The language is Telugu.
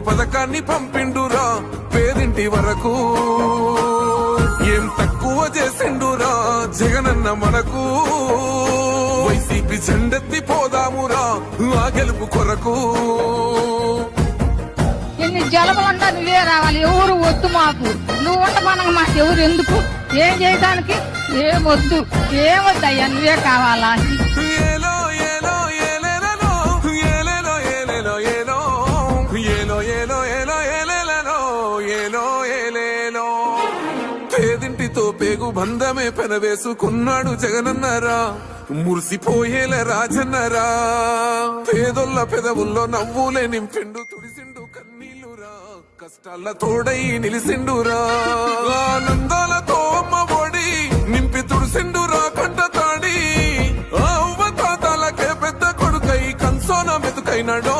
పథకాన్ని పంపిండురా పేదింటి వరకు. ఏం తక్కువ చేసిండురా జగనన్న మనకు. వైసీపీ జెండెత్తి పోదామురా ఆ గెలుపు కొరకు. ఎన్ని జలములంటా నువ్వే రావాలి, ఎవరు వద్దు మాకు. నువ్వు ఉండమనగా మాకు ఎవరు ఎందుకు, ఏం చేయడానికి ఏమొద్దు, ఏమొద్దయ్యా నువ్వే కావాలా. ఏలో ఏలో ఏలేలో ఏలేలో ఏలేలో ఏలో ఏలో ఏలో ఏలో ఏలేలో ఏలో ఏలేలో. పేదింటితో పేగు బంధమే పెనవేసుకున్నాడు జగనన్నరా, మురిసిపోయేల రాజన్నరా. పేదొల్ల పెదవుల్లో నవ్వులే నింపిండు, తుడిసిండు కన్నీళ్లురా, కష్టాల తోడై నిలిసిండురా. ఆనందాలతో అమ్మ ఒడి నింపి తుడిసిండురా కంట తాడి. అవ్వ తాతలకే పెద్ద కొడుకై కంసోన మెతుకైనాడో.